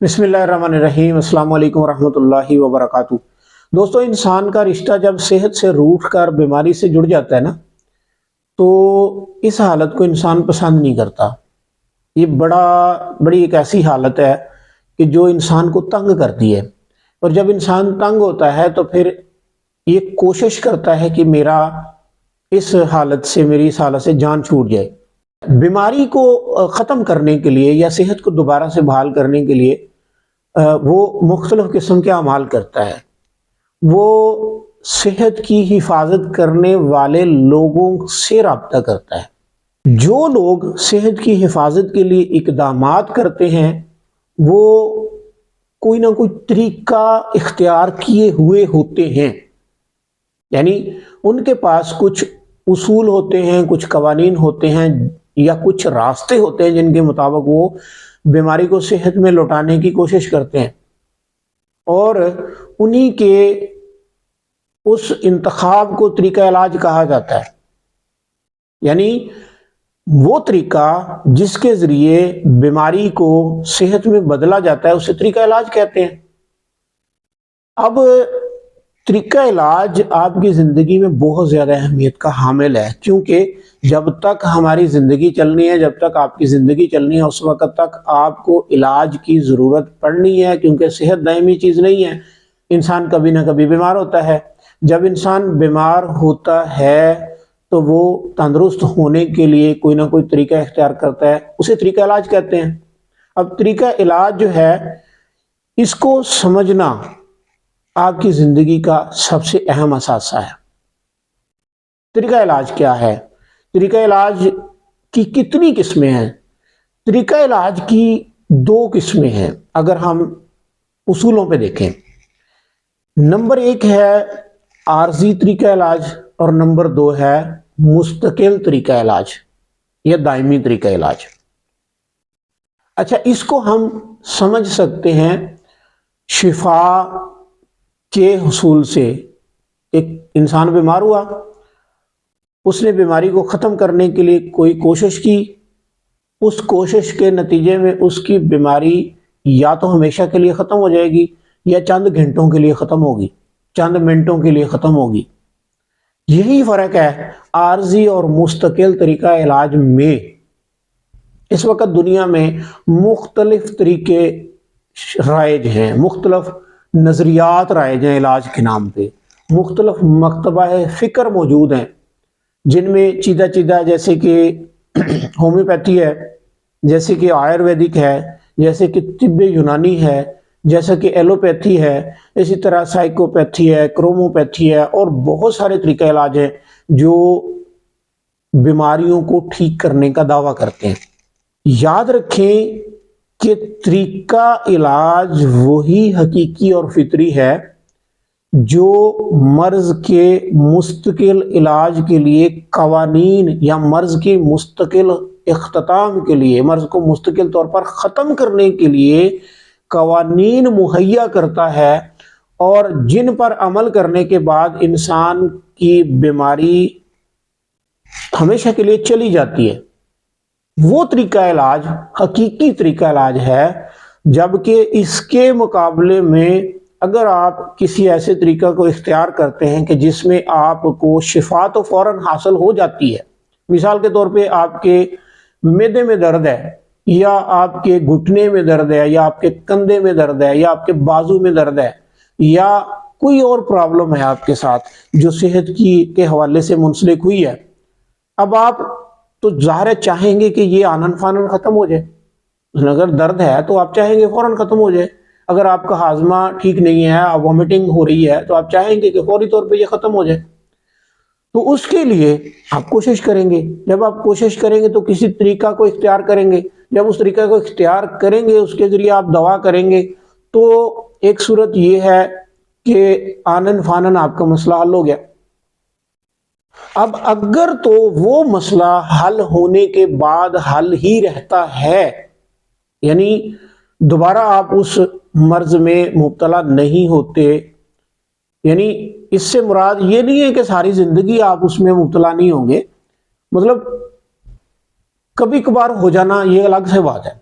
बिस्मिल्लाहिर्रहमानिर्रहीम। अस्सलाम वालेकुम रहमतुल्लाहि व बरकातुहू। दोस्तों, इंसान का रिश्ता जब सेहत से रूठ कर बीमारी से जुड़ जाता है ना, तो इस हालत को इंसान पसंद नहीं करता। ये बड़ी एक ऐसी हालत है कि जो इंसान को तंग करती है। और जब इंसान तंग होता है तो फिर ये कोशिश करता है कि मेरी इस हालत से जान छूट जाए। बीमारी को ख़त्म करने के लिए या सेहत को दोबारा से बहाल करने के लिए वो मुख्तलिफ किस्म के अमाल करता है। वो सेहत की हिफाजत करने वाले लोगों से रब्ता करता है। जो लोग सेहत की हिफाजत के लिए इक़दामात करते हैं, वो कोई ना कोई तरीका इख्तियार किए हुए होते हैं। यानी उनके पास कुछ उसूल होते हैं, कुछ कवानीन होते हैं या कुछ रास्ते होते हैं जिनके मुताबिक वो बीमारी को सेहत में लौटाने की कोशिश करते हैं। और उन्हीं के उस इंतखाब को तरीका इलाज कहा जाता है। यानी वो तरीका जिसके ज़रिए बीमारी को सेहत में बदला जाता है उसे तरीका इलाज कहते हैं। अब तरीका इलाज आपकी ज़िंदगी में बहुत ज़्यादा अहमियत का हामिल है, क्योंकि जब तक हमारी ज़िंदगी चलनी है, जब तक आपकी ज़िंदगी चलनी है, उस वक़्त तक आपको इलाज की ज़रूरत पड़नी है, क्योंकि सेहत दायमी चीज़ नहीं है। इंसान कभी ना कभी बीमार होता है। जब इंसान बीमार होता है तो वो तंदुरुस्त होने के लिए कोई ना कोई तरीका इख्तियार करता है, उसे तरीका इलाज कहते हैं। अब तरीका इलाज जो है, इसको समझना आपकी ज़िंदगी का सबसे अहम असासा है। तरीका इलाज क्या है? तरीका इलाज की कितनी किस्में हैं? तरीका इलाज की दो किस्में हैं अगर हम उसूलों पे देखें। नंबर एक है आर्जी तरीका इलाज और नंबर दो है मुस्तकिल तरीका इलाज या दायमी तरीका इलाज। अच्छा, इसको हम समझ सकते हैं शिफा के हुसूल से। एक इंसान बीमार हुआ, उसने बीमारी को ख़त्म करने के लिए कोई कोशिश की। उस कोशिश के नतीजे में उसकी बीमारी या तो हमेशा के लिए ख़त्म हो जाएगी या चंद घंटों के लिए ख़त्म होगी, चंद मिनटों के लिए ख़त्म होगी। यही फ़र्क है आर्जी और मुस्तकिल तरीका इलाज में। इस वक्त दुनिया में मुख्तलिफ तरीके राइज हैं, मुख्तलिफ नज़रियात राइज हैं इलाज के नाम पे। मुख्तलिफ मकतबा फ़िक्र मौजूद हैं जिनमें चीदा चीदा जैसे कि होम्योपैथी है, जैसे कि आयुर्वेदिक है, जैसे कि तिब्बे यूनानी है, जैसे कि एलोपैथी है, इसी तरह साइकोपैथी है, क्रोमोपैथी है और बहुत सारे तरीका इलाज हैं जो बीमारियों को ठीक करने का दावा करते हैं। याद रखें कि तरीका इलाज वही हकीकी और फितरी है जो मर्ज के मुस्तकिल इलाज के लिए कवानीन या मर्ज के मुस्तकिल इख्तिताम के लिए, मर्ज को मुस्तकिल तौर पर ख़त्म करने के लिए कवानीन मुहैया करता है और जिन पर अमल करने के बाद इंसान की बीमारी हमेशा के लिए चली जाती है। वो तरीका इलाज हकीकी तरीका इलाज है। जबकि इसके मुकाबले में अगर आप किसी ऐसे तरीका को इख्तियार करते हैं कि जिसमें आपको शिफा तो फौरन हासिल हो जाती है, मिसाल के तौर पे आपके मैदे में दर्द है या आपके घुटने में दर्द है या आपके कंधे में दर्द है या आपके बाजू में दर्द है या कोई और प्रॉब्लम है आपके साथ जो सेहत की के हवाले से मुंसलिक हुई है, अब आप तो ज़ाहिर चाहेंगे कि ये आनन फानन ख़त्म हो जाए। अगर दर्द है तो आप चाहेंगे फ़ौरन ख़त्म हो जाए। अगर आपका हाजमा ठीक नहीं है, आप वॉमिटिंग हो रही है, तो आप चाहेंगे कि फौरी तौर पे ये ख़त्म हो जाए। तो उसके लिए आप कोशिश करेंगे। जब आप कोशिश करेंगे तो किसी तरीका को इख्तियार करेंगे। जब उस तरीका को इख्तियार करेंगे, उसके ज़रिए आप दवा करेंगे, तो एक सूरत ये है कि आनन फानन आपका मसला हल हो गया। अब अगर तो वो मसला हल होने के बाद हल ही रहता है, यानी दोबारा आप उस मर्ज में मुब्तला नहीं होते, यानी इससे मुराद ये नहीं है कि सारी जिंदगी आप उसमें मुब्तला नहीं होंगे, मतलब कभी कभार हो जाना ये अलग से बात है,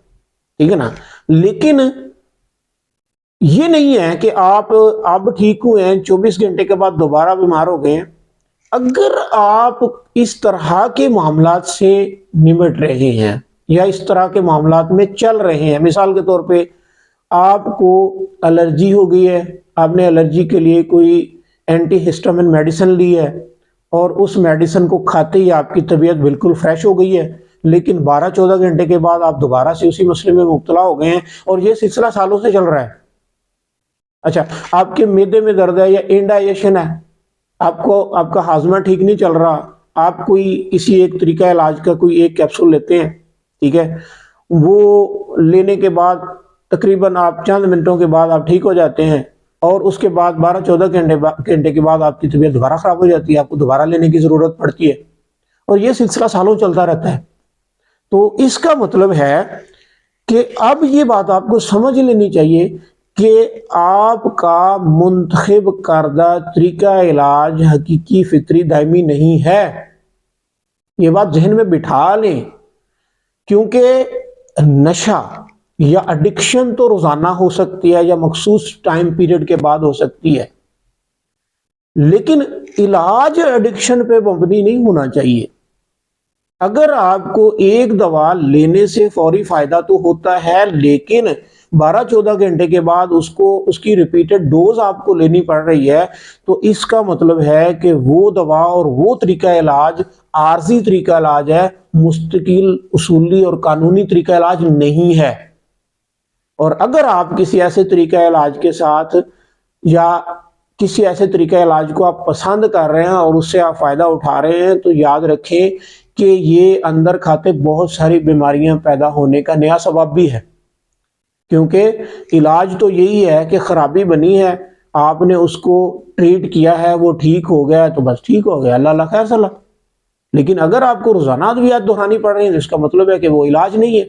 ठीक है ना। लेकिन یہ نہیں ہے کہ آپ ٹھیک ہوئے ہیں 24 گھنٹے کے بعد دوبارہ بیمار ہو گئے ہیں۔ اگر آپ اس طرح کے معاملات سے نمٹ رہے ہیں یا اس طرح کے معاملات میں چل رہے ہیں، مثال کے طور پہ آپ کو الرجی ہو گئی ہے، آپ نے الرجی کے لیے کوئی اینٹی ہسٹامن میڈیسن لی ہے اور اس میڈیسن کو کھاتے ہی آپ کی طبیعت بالکل فریش ہو گئی ہے، لیکن 12-14 گھنٹے کے بعد آپ دوبارہ سے اسی مسئلے میں مبتلا ہو گئے ہیں اور یہ سلسلہ سالوں سے چل رہا ہے۔ اچھا، آپ کے معدے میں درد ہے یا انڈائجیشن ہے، آپ کا ہاضمہ ٹھیک نہیں چل رہا، آپ کوئی کسی ایک طریقہ علاج کا کوئی ایک کیپسول لیتے ہیں، ٹھیک ہے، وہ لینے کے بعد تقریباً آپ چند منٹوں کے بعد آپ ٹھیک ہو جاتے ہیں اور اس کے بعد 12-14 گھنٹے کے بعد آپ کی طبیعت دوبارہ خراب ہو جاتی ہے، آپ کو دوبارہ لینے کی ضرورت پڑتی ہے اور یہ سلسلہ سالوں چلتا رہتا ہے۔ تو اس کا مطلب ہے کہ اب یہ بات آپ کو سمجھ لینی چاہیے کہ آپ کا منتخب کردہ طریقہ علاج حقیقی فطری دائمی نہیں ہے۔ یہ بات ذہن میں بٹھا لیں، کیونکہ نشہ یا ایڈکشن تو روزانہ ہو سکتی ہے یا مخصوص ٹائم پیریڈ کے بعد ہو سکتی ہے، لیکن علاج ایڈکشن پہ مبنی نہیں ہونا چاہیے۔ اگر آپ کو ایک دوا لینے سے فوری فائدہ تو ہوتا ہے، لیکن 12-14 گھنٹے کے بعد اس کی ریپیٹڈ ڈوز آپ کو لینی پڑ رہی ہے، تو اس کا مطلب ہے کہ وہ دوا اور وہ طریقہ علاج عارضی طریقہ علاج ہے، مستقل اصولی اور قانونی طریقہ علاج نہیں ہے۔ اور اگر آپ کسی ایسے طریقہ علاج کے ساتھ یا کسی ایسے طریقہ علاج کو آپ پسند کر رہے ہیں اور اس سے آپ فائدہ اٹھا رہے ہیں، تو یاد رکھیں کہ یہ اندر کھاتے بہت ساری بیماریاں پیدا ہونے کا نیا سبب بھی ہے، کیونکہ علاج تو یہی ہے کہ خرابی بنی ہے، آپ نے اس کو ٹریٹ کیا ہے، وہ ٹھیک ہو گیا تو بس ٹھیک ہو گیا، اللہ اللہ خیر صلاح۔ لیکن اگر آپ کو روزانہ ادویات دہرانی پڑ رہی ہیں تو اس کا مطلب ہے کہ وہ علاج نہیں ہے،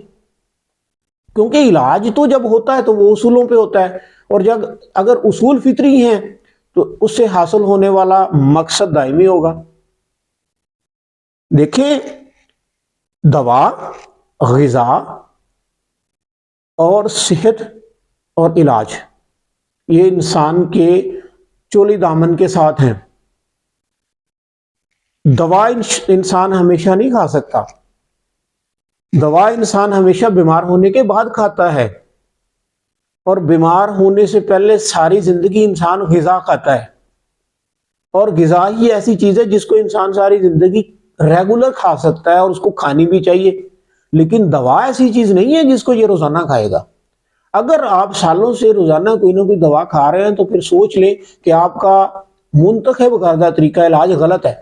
کیونکہ علاج تو جب ہوتا ہے تو وہ اصولوں پہ ہوتا ہے، اور جب اگر اصول فطری ہیں تو اس سے حاصل ہونے والا مقصد دائمی ہوگا۔ دیکھیں، دوا، غذا اور صحت اور علاج یہ انسان کے چولی دامن کے ساتھ ہیں۔ دوا انسان ہمیشہ نہیں کھا سکتا، دوا انسان ہمیشہ بیمار ہونے کے بعد کھاتا ہے، اور بیمار ہونے سے پہلے ساری زندگی انسان غذا کھاتا ہے، اور غذا ہی ایسی چیز ہے جس کو انسان ساری زندگی ریگولر کھا سکتا ہے اور اس کو کھانی بھی چاہیے، لیکن دوا ایسی چیز نہیں ہے جس کو یہ روزانہ کھائے گا۔ اگر آپ سالوں سے روزانہ کوئی نہ کوئی دوا کھا رہے ہیں تو پھر سوچ لیں کہ آپ کا منتخب کردہ طریقہ علاج غلط ہے۔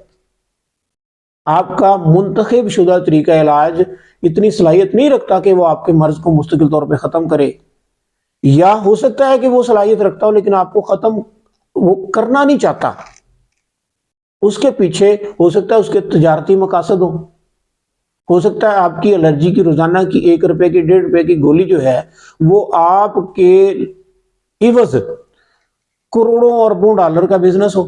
آپ کا منتخب شدہ طریقہ علاج اتنی صلاحیت نہیں رکھتا کہ وہ آپ کے مرض کو مستقل طور پہ ختم کرے، یا ہو سکتا ہے کہ وہ صلاحیت رکھتا ہو لیکن آپ کو ختم وہ کرنا نہیں چاہتا، اس کے پیچھے ہو سکتا ہے اس کے تجارتی مقاصد ہو سکتا ہے آپ کی الرجی کی روزانہ کی 1 روپے کی 1.5 روپے کی گولی جو ہے وہ آپ کے عوض کروڑوں اربوں ڈالر کا بزنس ہو۔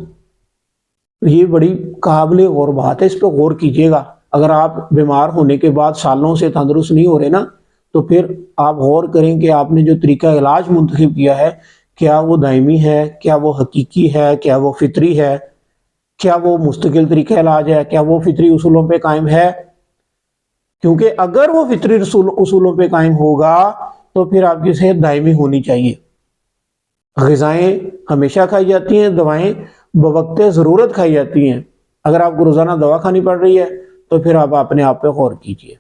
یہ بڑی قابل غور بات ہے، اس پہ غور کیجئے گا۔ اگر آپ بیمار ہونے کے بعد سالوں سے تندرست نہیں ہو رہے نا، تو پھر آپ غور کریں کہ آپ نے جو طریقہ علاج منتخب کیا ہے کیا وہ دائمی ہے، کیا وہ حقیقی ہے، کیا وہ فطری ہے، کیا وہ مستقل طریقہ علاج ہے، کیا وہ فطری اصولوں پہ قائم ہے۔ کیونکہ اگر وہ فطری اصولوں پہ قائم ہوگا تو پھر آپ کی صحت دائمی ہونی چاہیے۔ غذائیں ہمیشہ کھائی جاتی ہیں، دوائیں بوقت ضرورت کھائی جاتی ہیں۔ اگر آپ کو روزانہ دوا کھانی پڑ رہی ہے تو پھر آپ اپنے آپ پہ غور کیجیے۔